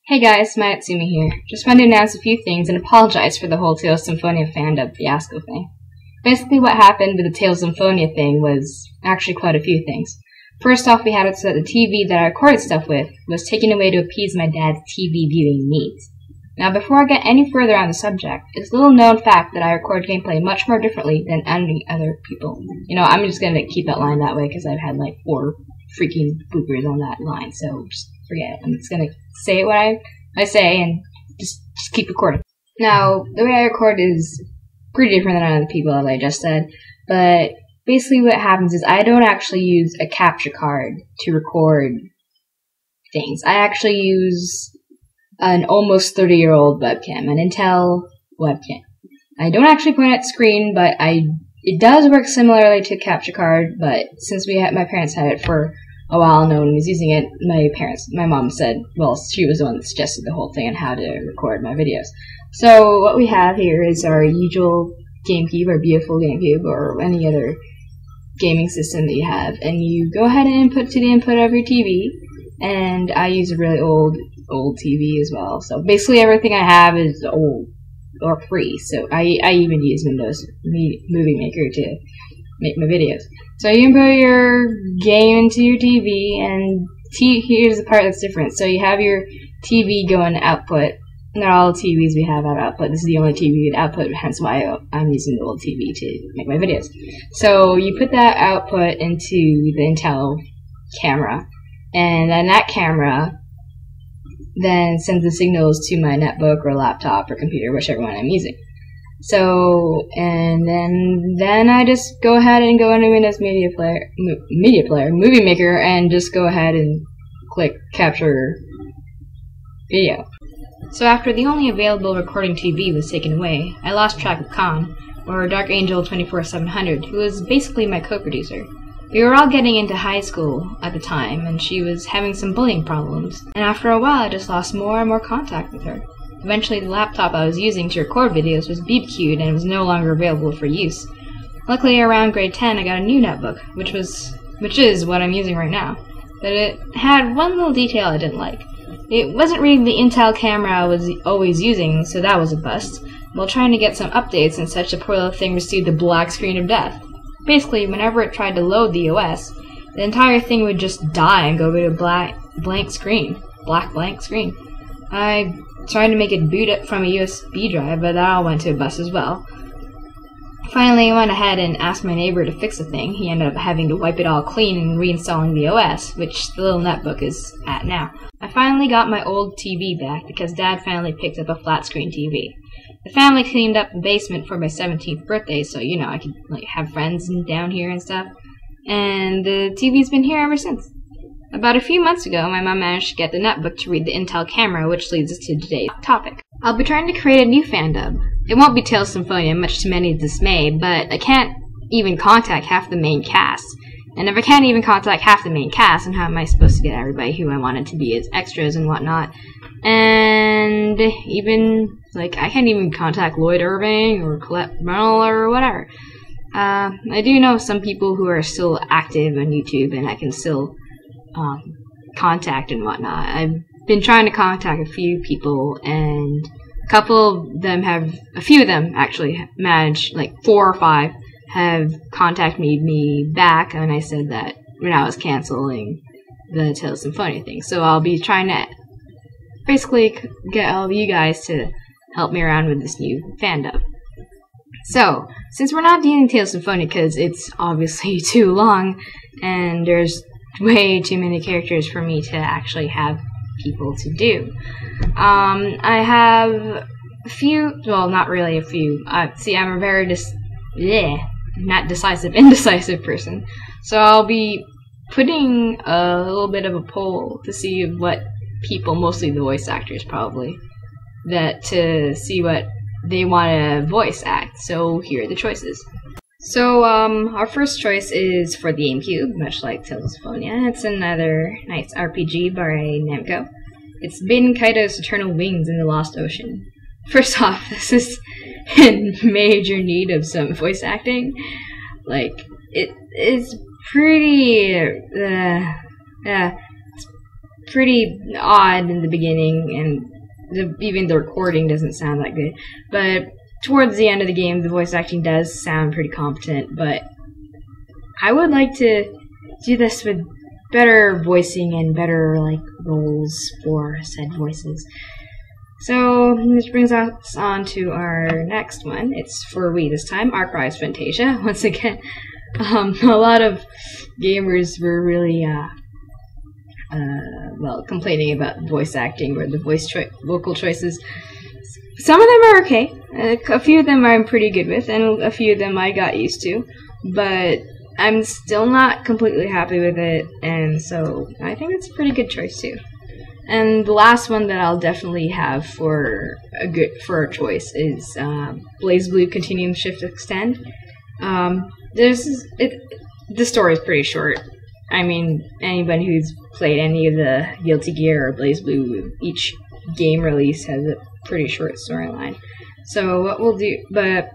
Hey guys, Matsumi here. Just wanted to announce a few things and apologize for the whole Tales Symphonia Fandub fiasco thing. Basically what happened with the Tales Symphonia thing was actually quite a few things. First off, we had it so that the TV that I recorded stuff with was taken away to appease my dad's TV viewing needs. Now before I get any further on the subject, it's a little known fact that I record gameplay much more differently than any other people. You know, I'm just gonna keep that line that way because I've had like 4 freaking bloopers on that line, so just forget it. I'm just gonna say what I say and just keep recording. Now, the way I record is pretty different than other people, as I just said, but basically what happens is I don't actually use a capture card to record things. I actually use an almost 30-year-old webcam, an Intel webcam. I don't actually point at the screen, but it does work similarly to a capture card, but since my parents had it for a while, no one was using it. My mom said, well, she was the one that suggested the whole thing on how to record my videos. So what we have here is our usual GameCube, our beautiful GameCube, or any other gaming system that you have, and you go ahead and input to the input of your TV, and I use a really old TV as well. So basically everything I have is old or free, so I even use Windows Movie Maker to make my videos. So you can put your game into your TV, and here's the part that's different. So you have your TV going to output. Not all the TVs we have have output. This is the only TV with output, hence why I'm using the old TV to make my videos. So you put that output into the Intel camera, and then that camera then sends the signals to my netbook or laptop or computer, whichever one I'm using. So, and then I just go ahead and go into Windows Movie Maker, and just go ahead and click capture video. So after the only available recording TV was taken away, I lost track of Khan, or Dark Angel 24700, who was basically my co-producer. We were all getting into high school at the time, and she was having some bullying problems, and after a while I just lost more and more contact with her. Eventually the laptop I was using to record videos was BBQ'd and was no longer available for use. Luckily around grade 10 I got a new netbook, which is what I'm using right now, but it had one little detail I didn't like. It wasn't reading the Intel camera I was always using, so that was a bust. While trying to get some updates and such, the poor little thing received a black screen of death. Basically, whenever it tried to load the OS, the entire thing would just die and go to a blank screen. I tried to make it boot up from a USB drive, but that all went to a bust as well. Finally, I went ahead and asked my neighbor to fix the thing. He ended up having to wipe it all clean and reinstalling the OS, which the little netbook is at now. I finally got my old TV back because Dad finally picked up a flat-screen TV. The family cleaned up the basement for my 17th birthday, so, you know, I could have friends down here and stuff. And the TV's been here ever since. About a few months ago, my mom managed to get the netbook to read the Intel camera, which leads us to today's topic. I'll be trying to create a new fandub. It won't be Tales Symphonia, much to many dismay, but I can't even contact half the main cast. And if I can't even contact half the main cast, then how am I supposed to get everybody who I wanted to be as extras and whatnot? And even, I can't even contact Lloyd Irving or Colette Brunel or whatever. I do know some people who are still active on YouTube, and I can still contact and whatnot. I've been trying to contact a few people, and a few of them actually managed, 4 or 5 have contacted me back, and I said that when I was canceling the Tales Symphonia thing. So I'll be trying to basically get all of you guys to help me around with this new fandub. So, since we're not doing Tales Symphonia because it's obviously too long, and there's way too many characters for me to actually have people to do. I have a few, well, not really a few. See, I'm a very indecisive person. So I'll be putting a little bit of a poll to see what people, mostly the voice actors probably, to see what they want to voice act. So here are the choices. So, our first choice is for the GameCube, much like Tales of Symphonia. It's another nice RPG by Namco. It's Baten, Kaitos, Eternal Wings in the Lost Ocean. First off, this is in major need of some voice acting. It is pretty, it's pretty odd in the beginning, and even the recording doesn't sound that good. But towards the end of the game, the voice acting does sound pretty competent, but I would like to do this with better voicing and better, like, roles for said voices. So, this brings us on to our next one. It's for Wii this time, Rise Fantasia. Once again, a lot of gamers were really, well, complaining about voice acting or the vocal choices. Some of them are okay. A few of them I'm pretty good with, and a few of them I got used to. But I'm still not completely happy with it, and so I think it's a pretty good choice too. And the last one that I'll definitely have for a choice is Blazblue Continuum Shift Extend. The story is pretty short. I mean, anybody who's played any of the Guilty Gear or Blazblue, each game release has a pretty short storyline. So what we'll do, but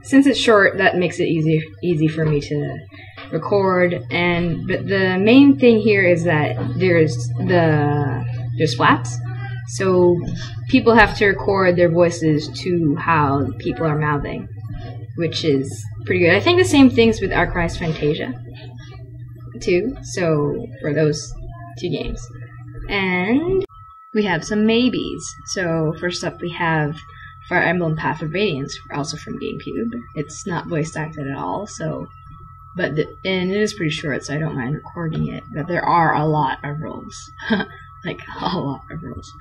since it's short, that makes it easy for me to record. But the main thing here is that there's flaps, so people have to record their voices to how people are mouthing, which is pretty good. I think the same things with Rise Fantasia too. So for those two games, and we have some maybes. So first up, we have Fire Emblem Path of Radiance, also from GameCube. It's not voice acted at all, so, and it is pretty short, so I don't mind recording it. But there are a lot of roles, like a lot of roles.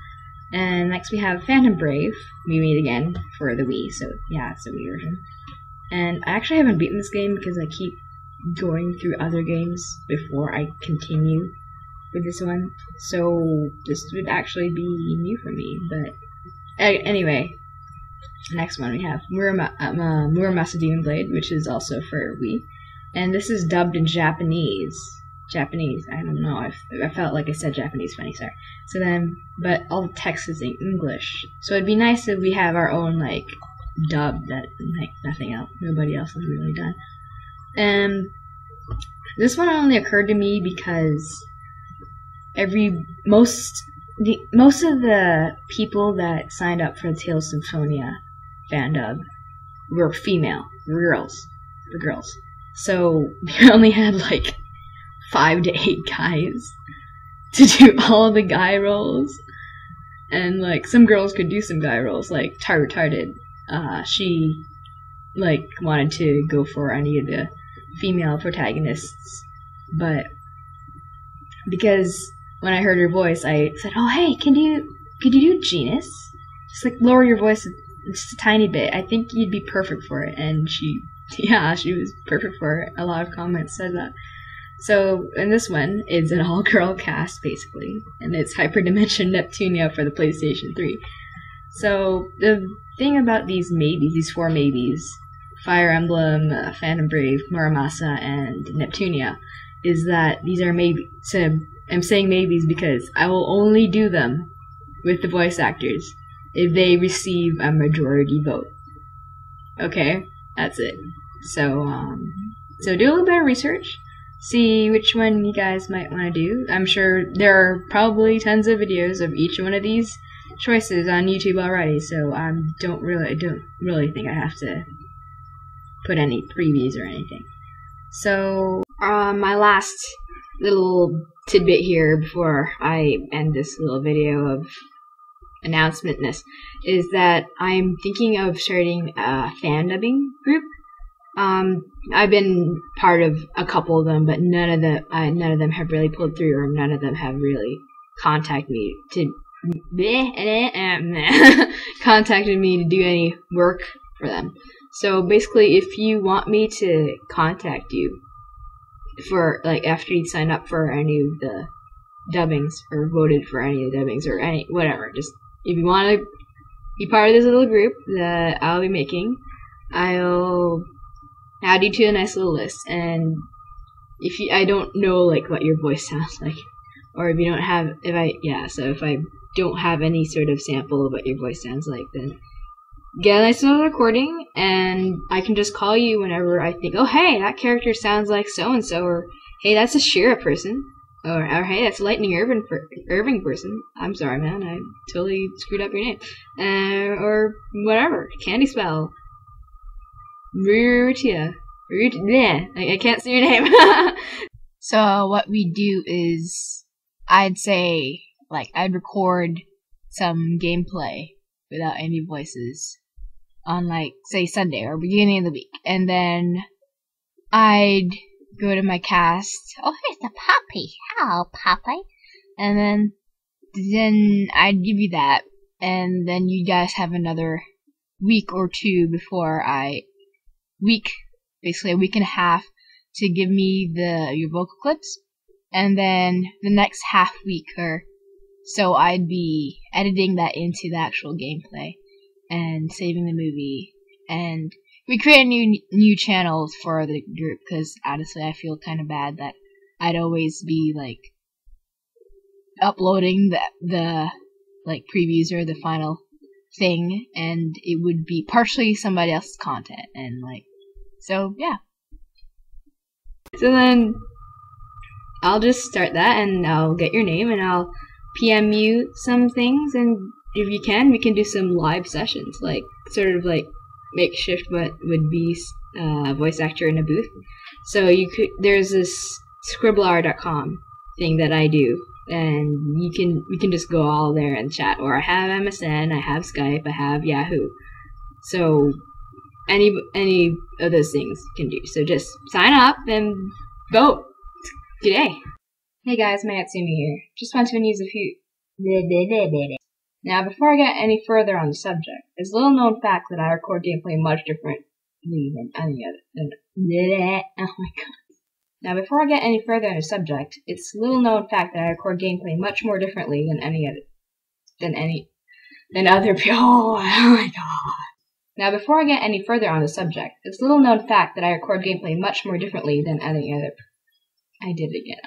And next we have Phantom Brave. We meet again for the Wii, so yeah, it's a Wii version. And I actually haven't beaten this game because I keep going through other games before I continue with this one. So this would actually be new for me. But anyway. Next one we have Muramasa Demon Blade, which is also for Wii, and this is dubbed in Japanese. I don't know. I felt like I said Japanese funny. Sorry. So then, but all the text is in English. So it'd be nice if we have our own like dub that like nobody else has really done. And this one only occurred to me because most of the people that signed up for the Tales of Symphonia fandub were female, girls. So we only had like 5 to 8 guys to do all the guy roles, and like some girls could do some guy roles, like Retarded. She like wanted to go for any of the female protagonists, but because when I heard her voice, I said, "Oh, hey, could you do Genus? Just like lower your voice just a tiny bit. I think you'd be perfect for it." And she was perfect for it. A lot of comments said that. So, in this one, it's an all-girl cast, basically, and it's Hyperdimension Neptunia for the PlayStation 3. So, the thing about these 4 maybes, Fire Emblem, Phantom Brave, Muramasa, and Neptunia, is that these are maybes. So, I'm saying maybes because I will only do them with the voice actors if they receive a majority vote. Okay? That's it. So do a little bit of research. See which one you guys might want to do. I'm sure there are probably tons of videos of each one of these choices on YouTube already, so I don't really think I have to put any previews or anything. So, my last little tidbit here before I end this little video of announcementness is that I'm thinking of starting a Fandubbing group. I've been part of a couple of them, but none of them have really pulled through, or none of them have really contacted me to do any work for them. So basically, if you want me to contact you for, like, after you sign up for any of the dubbings, or voted for any of the dubbings, or any, whatever, just, if you want to be part of this little group that I'll be making, I'll add you to a nice little list. And if I don't know, like, what your voice sounds like, or if I don't have any sort of sample of what your voice sounds like, then get a nice little recording, and I can just call you whenever I think, oh, hey, that character sounds like so-and-so, or hey, that's a Shira person. Or hey, that's Lightning Irving person. I'm sorry, man. I totally screwed up your name. Or whatever. Candy Spell. Rutia. I can't see your name. So what we do is, I'd say, like, I'd record some gameplay without any voices on, like, say Sunday or beginning of the week, and then I'd go to my cast. Oh, here's the Puppii. Hello, Puppii. And then I'd give you that, and then you guys have another week or two before basically a week and a half to give me your vocal clips, and then the next half week or so I'd be editing that into the actual gameplay and saving the movie, and we create new channels for the group, because honestly I feel kind of bad that I'd always be like uploading the like previews or the final thing, and it would be partially somebody else's content, and like, so yeah. So then I'll just start that, and I'll get your name, and I'll PM you some things, and if you can, we can do some live sessions, like sort of like makeshift what would be voice actor in a booth. So there's this scribbler.com thing that I do, and we can just go all there and chat. Or I have MSN, I have Skype, I have Yahoo. So any of those things you can do. So just sign up and vote today. Hey guys, Matsumi here. Just want to use a few. Now, before I get any further on the subject, it's a little known fact that I record gameplay much differently than any other. Oh my god. Now, before I get any further on the subject, it's a little known fact that I record gameplay much more differently than other people. Oh my god. Now, before I get any further on the subject, it's a little known fact that I record gameplay much more differently than any other. I did it again.